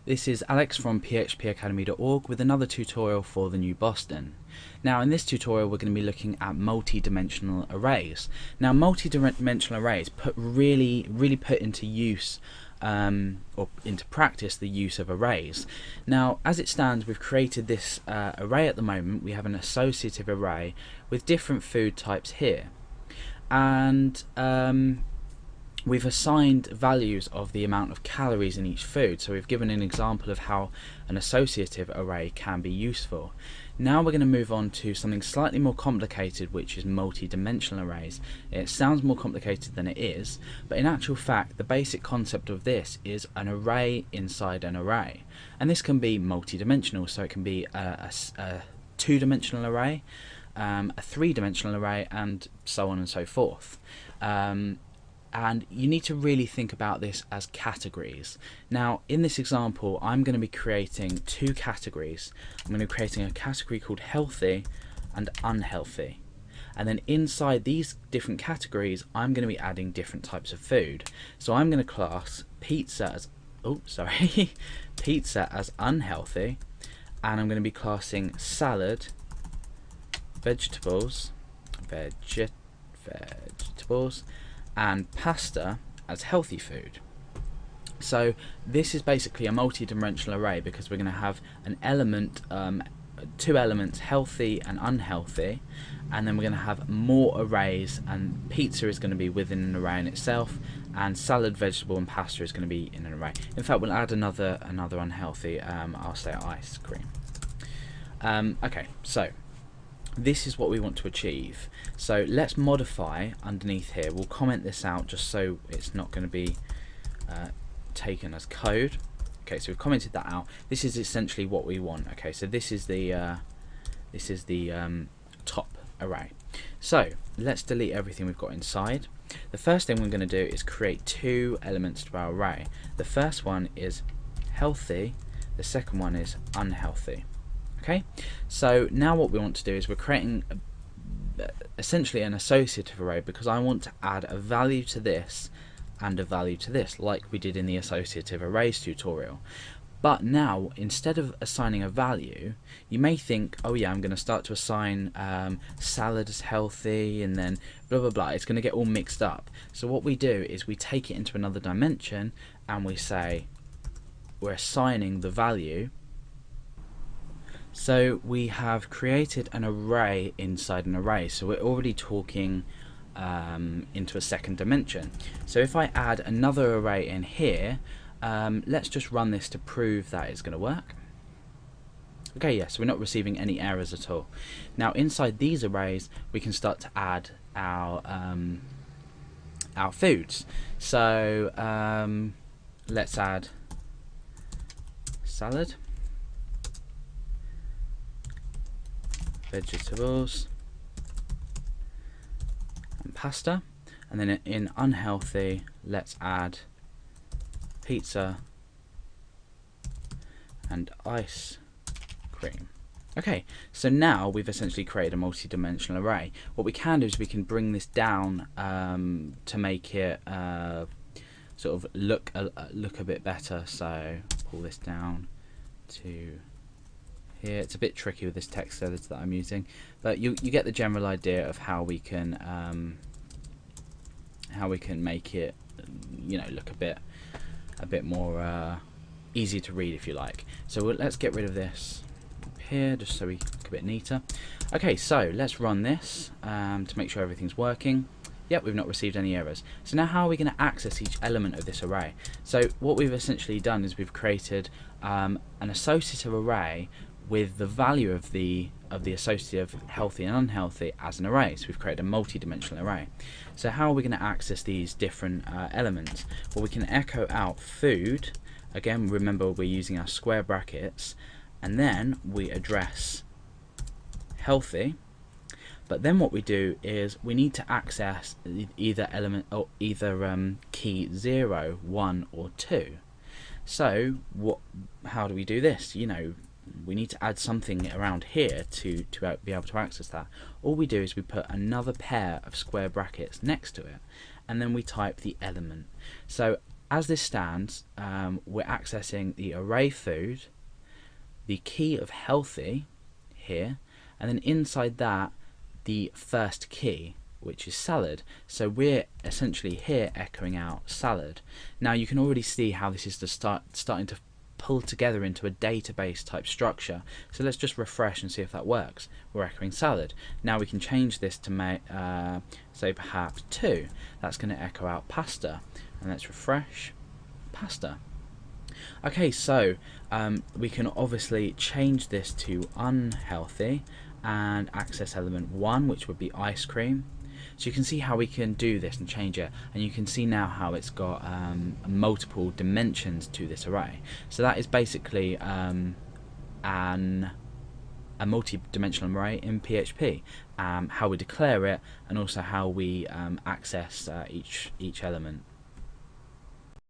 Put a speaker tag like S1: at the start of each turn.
S1: This is Alex from phpacademy.org with another tutorial for the new Boston. Now in this tutorial we're going to be looking at multi-dimensional arrays. Now multi-dimensional arrays really put into use or into practice the use of arrays. Now as it stands, we've created this array at the moment. We have an associative array with different food types here, and we've assigned values of the amount of calories in each food. So we've given an example of how an associative array can be useful. Now we're going to move on to something slightly more complicated, which is multi-dimensional arrays. It sounds more complicated than it is, but in actual fact the basic concept of this is an array inside an array, and this can be multi-dimensional. So it can be a two-dimensional array, a three-dimensional array, and so on and so forth. And you need to really think about this as categories. Now in this example I'm going to be creating two categories. I'm going to be creating a category called healthy and unhealthy, and then inside these different categories I'm going to be adding different types of food. So I'm going to class pizza as pizza as unhealthy, and I'm going to be classing salad, vegetables and pasta as healthy food. So this is basically a multi-dimensional array because we're going to have an element, two elements, healthy and unhealthy, and then we're going to have more arrays, and pizza is going to be within an array in itself, and salad, vegetable and pasta is going to be in an array. In fact, we'll add another unhealthy, I'll say ice cream. Okay, so this is what we want to achieve. So let's modify underneath here. We'll comment this out just so it's not going to be taken as code. Okay, so we've commented that out. This is essentially what we want. Okay, so this is the top array. So let's delete everything we've got inside. The first thing we're going to do is create two elements to our array. The first one is healthy, the second one is unhealthy. Okay, so now what we want to do is we're creating essentially an associative array, because I want to add a value to this and a value to this, like we did in the associative arrays tutorial. But now instead of assigning a value, you may think, oh yeah, I'm going to start to assign salad as healthy and then blah blah blah. It's going to get all mixed up. So what we do is we take it into another dimension and we say we're assigning the value. So we have created an array inside an array, so we're already talking into a second dimension. So if I add another array in here, let's just run this to prove that it's going to work. Okay, yes, we're not receiving any errors at all. Now inside these arrays we can start to add our foods. So let's add salad, vegetables and pasta, and then in unhealthy let's add pizza and ice cream. Okay, so now we've essentially created a multi-dimensional array. What we can do is we can bring this down to make it sort of look a bit better. So pull this down to here. It's a bit tricky with this text editor that I'm using, but you get the general idea of how we can make it, you know, look a bit more easy to read, if you like. So let's get rid of this here just so we look a bit neater. Okay, so let's run this to make sure everything's working. Yep, we've not received any errors. So now how are we going to access each element of this array? So what we've essentially done is we've created an associative array with the value of the associative healthy and unhealthy as an array. So we've created a multi-dimensional array. So how are we going to access these different elements? Well, we can echo out food. Again, remember we're using our square brackets, and then we address healthy. But then what we do is we need to access either element or either key 0, 1 or 2. So how do we do this? You know, we need to add something around here to be able to access that. All we do is we put another pair of square brackets next to it, and then we type the element. So as this stands, we're accessing the array food, the key of healthy here, and then inside that the first key, which is salad. So we're essentially here echoing out salad. Now you can already see how this is starting to pull together into a database type structure. So let's just refresh and see if that works. We're echoing salad. Now we can change this to say perhaps 2. That's going to echo out pasta. And let's refresh. Pasta. Okay, so we can obviously change this to unhealthy and access element 1, which would be ice cream. So you can see how we can do this and change it, and you can see now how it's got multiple dimensions to this array. So that is basically a multi-dimensional array in PHP, how we declare it, and also how we access each element.